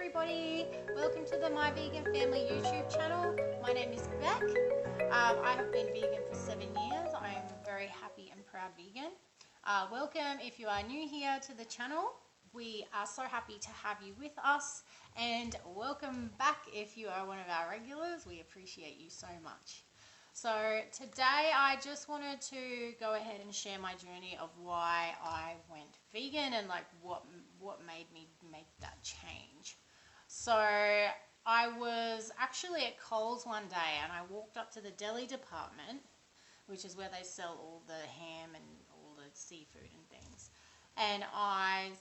everybody, welcome to the My Vegan Family YouTube channel. My name is Beck. I have been vegan for 7 years. I am a very happy and proud vegan. Welcome if you are new here to the channel. We are so happy to have you with us, and welcome back if you are one of our regulars. We appreciate you so much. So today I just wanted to go ahead and share my journey of why I went vegan and like what made me make that change. So I was actually at Coles one day and I walked up to the deli department, which is where they sell all the ham and all the seafood and things. And I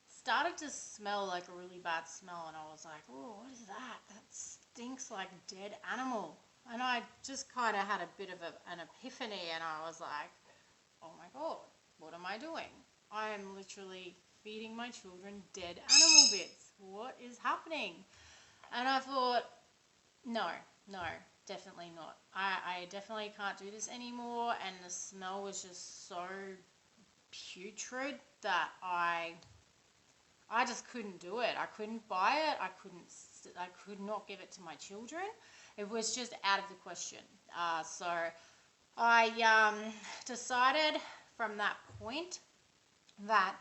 started to smell like a really bad smell, and I was like, oh, what is that? That stinks like dead animal. And I just kind of had a bit of an epiphany, and I was like, oh my God, what am I doing? I am literally feeding my children dead animal bits. What is happening? And I thought, no, definitely not. I definitely can't do this anymore. And the smell was just so putrid that I just couldn't do it. I couldn't buy it. I could not give it to my children. It was just out of the question. So I decided from that point that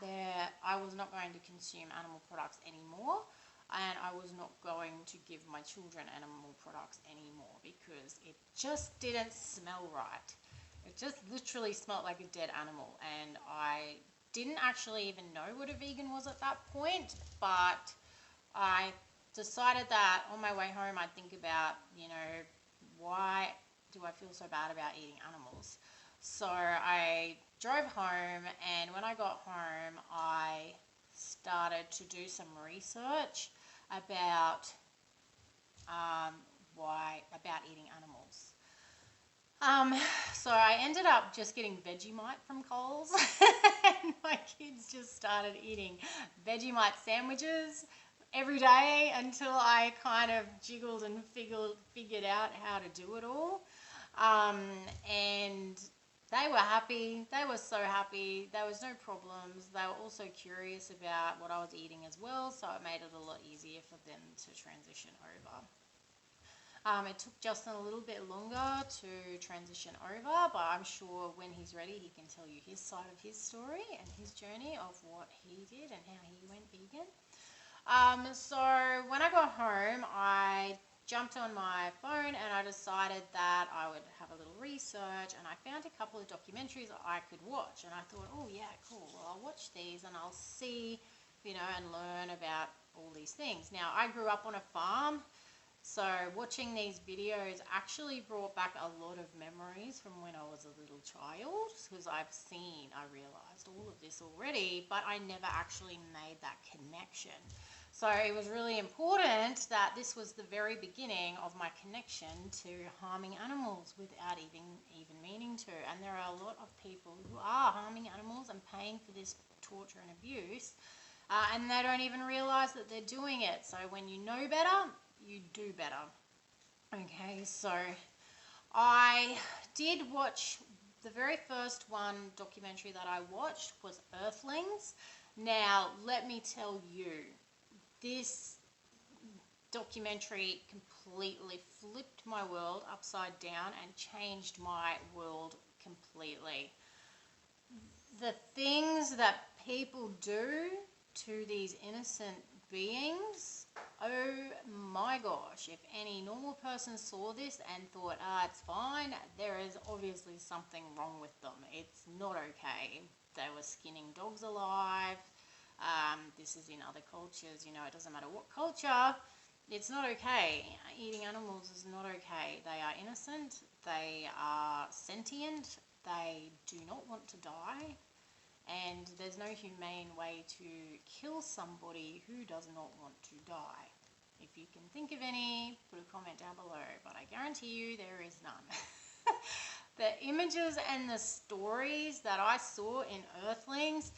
I was not going to consume animal products anymore, and I was not going to give my children animal products anymore because it just didn't smell right. It just literally smelled like a dead animal, and I didn't actually even know what a vegan was at that point, but I decided that on my way home I'd think about, why do I feel so bad about eating animals? So I drove home, and when I got home I started to do some research about eating animals. So I ended up just getting Vegemite from Coles and my kids just started eating Vegemite sandwiches every day until I kind of jiggled and figured out how to do it all. And they were happy. They were so happy. There was no problems. They were also curious about what I was eating as well, so it made it a lot easier for them to transition over. It took Justin a little bit longer to transition over, but I'm sure when he's ready he can tell you his side of his story and his journey of what he did and how he went vegan. So when I got home, I jumped on my phone and I decided that I would have a little research, and I found a couple of documentaries that I could watch, and I thought, oh yeah, cool, well, I'll watch these and I'll see, and learn about all these things. Now, I grew up on a farm, so watching these videos actually brought back a lot of memories from when I was a little child, because I realized all of this already, but I never actually made that connection. So it was really important that this was the very beginning of my connection to harming animals without even meaning to. And there are a lot of people who are harming animals and paying for this torture and abuse, and they don't even realize that they're doing it. So when you know better, you do better. Okay, so I did watch the very first documentary that I watched was Earthlings. Now, let me tell you, this documentary completely flipped my world upside down and changed my world completely. The things that people do to these innocent beings, oh my gosh, if any normal person saw this and thought, it's fine, there is obviously something wrong with them. It's not okay. They were skinning dogs alive. This is in other cultures, it doesn't matter what culture, it's not okay. Eating animals is not okay. They are innocent, they are sentient, they do not want to die, and there's no humane way to kill somebody who does not want to die. If you can think of any, put a comment down below, but I guarantee you there is none. The images and the stories that I saw in Earthlings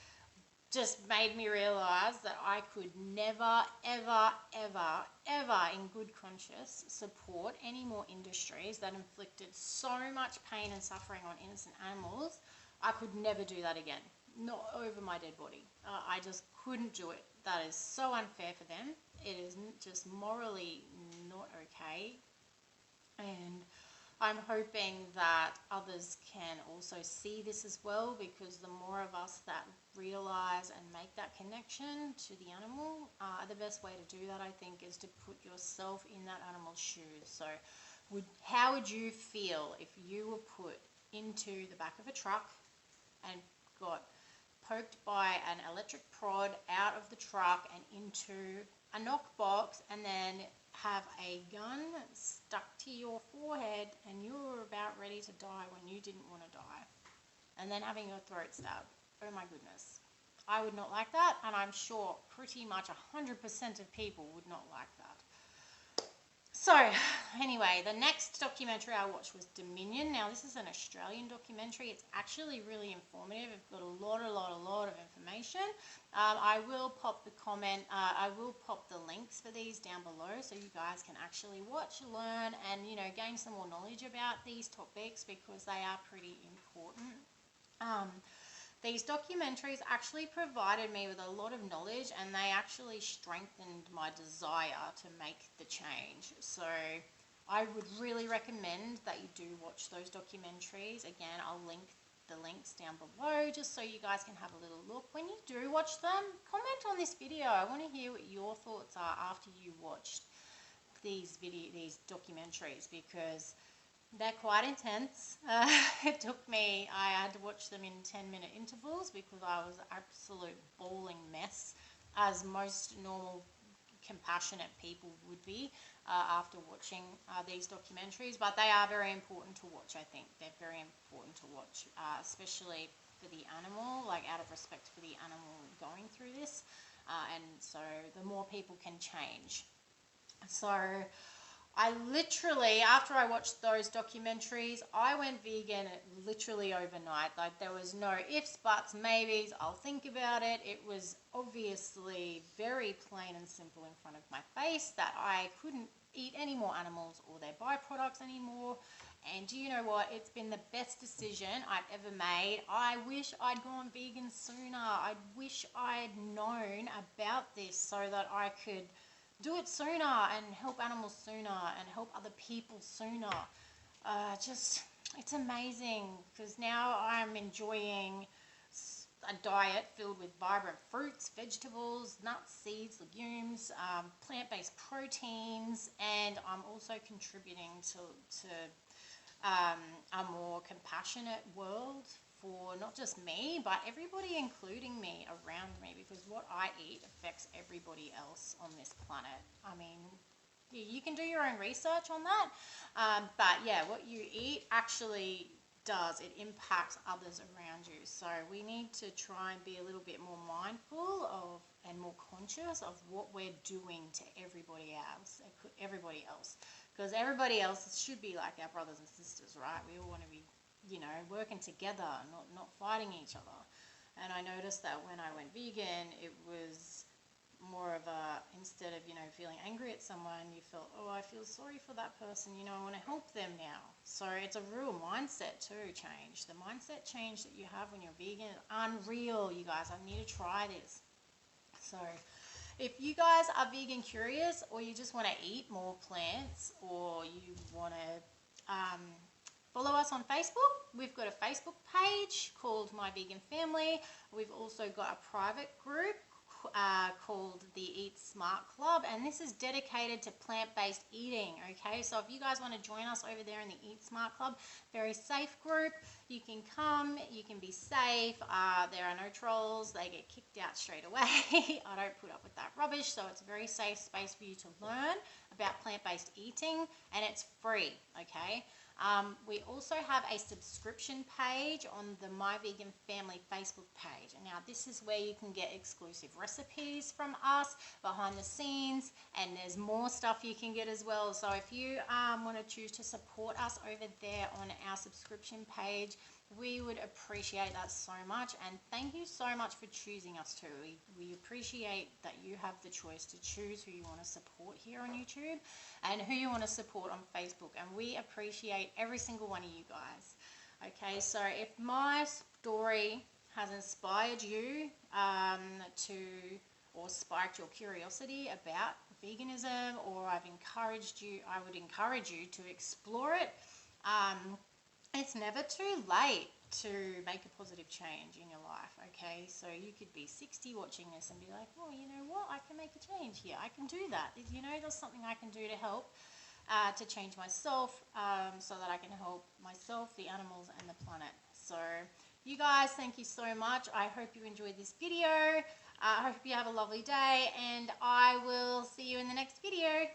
just made me realize that I could never, ever, ever, ever in good conscience support any more industries that inflicted so much pain and suffering on innocent animals. I could never do that again. not over my dead body. I just couldn't do it. That is so unfair for them. It is just morally not okay. And I'm hoping that others can also see this as well, because the more of us that realize and make that connection to the animal, the best way to do that, I think, is to put yourself in that animal's shoes. So how would you feel if you were put into the back of a truck and got poked by an electric prod out of the truck and into a knock box, and then have a gun stuck to your forehead and you were about ready to die when you didn't want to die, and then having your throat stabbed? Oh my goodness. I would not like that, and I'm sure pretty much 100% of people would not like that. So, anyway, the next documentary I watched was Dominion. Now, this is an Australian documentary. It's actually really informative. It's got a lot of information. I will pop the links for these down below so you guys can actually watch, learn, and, you know, gain some more knowledge about these topics, because they are pretty important. These documentaries actually provided me with a lot of knowledge, and they actually strengthened my desire to make the change. So I would really recommend that you do watch those documentaries. Again, I'll link the links down below just so you guys can have a little look. When you do watch them, comment on this video. I want to hear what your thoughts are after you watched these documentaries, because they're quite intense. It took me, I had to watch them in 10-minute intervals because I was an absolute bawling mess, as most normal compassionate people would be after watching these documentaries. But they are very important to watch, I think. They're very important to watch, especially for the animal, like out of respect for the animal going through this. And so the more people can change. So I literally, after I watched those documentaries, I went vegan literally overnight. Like, there was no ifs, buts, maybes, I'll think about it. It was obviously very plain and simple in front of my face that I couldn't eat any more animals or their byproducts anymore. And do you know what? It's been the best decision I've ever made. I wish I'd gone vegan sooner. I wish I'd known about this so that I could do it sooner and help animals sooner and help other people sooner. It's amazing, because now I'm enjoying a diet filled with vibrant fruits, vegetables, nuts, seeds, legumes, plant-based proteins, and I'm also contributing to a more compassionate world for not just me, but everybody, including me, around me, because what I eat affects everybody else on this planet. I mean, you can do your own research on that, but yeah, what you eat actually does. It impacts others around you. So we need to try and be a little bit more mindful of and more conscious of what we're doing to everybody else, because everybody else should be like our brothers and sisters, right? We all want to be, you know, working together, not fighting each other. And I noticed that when I went vegan, it was more of a, instead of, you know, feeling angry at someone, you felt, oh, I feel sorry for that person, you know, I want to help them now. So it's a real mindset too change. The mindset change that you have when you're vegan is unreal, you guys. I need to try this. So if you guys are vegan curious, or you just want to eat more plants, or you want to follow us on Facebook. We've got a Facebook page called My Vegan Family. We've also got a private group called the Eat Smart Club, and this is dedicated to plant-based eating. Okay, so if you guys want to join us over there in the Eat Smart Club, very safe group. You can come, you can be safe. There are no trolls, they get kicked out straight away. I don't put up with that rubbish, so it's a very safe space for you to learn about plant-based eating, and it's free. Okay. We also have a subscription page on the My Vegan Family Facebook page. And now this is where you can get exclusive recipes from us, behind the scenes, and there's more stuff you can get as well. So if you want to choose to support us over there on our subscription page, we would appreciate that so much. And thank you so much for choosing us too. We appreciate that you have the choice to choose who you want to support here on YouTube and who you want to support on Facebook. And we appreciate every single one of you guys. Okay, so if my story has inspired you to, or sparked your curiosity about veganism, or I would encourage you to explore it. It's never too late to make a positive change in your life, okay? So you could be 60 watching this and be like, oh, you know what? I can make a change here. I can do that. You know, there's something I can do to help, to change myself, so that I can help myself, the animals, and the planet. So you guys, thank you so much. I hope you enjoyed this video. I hope you have a lovely day, and I will see you in the next video.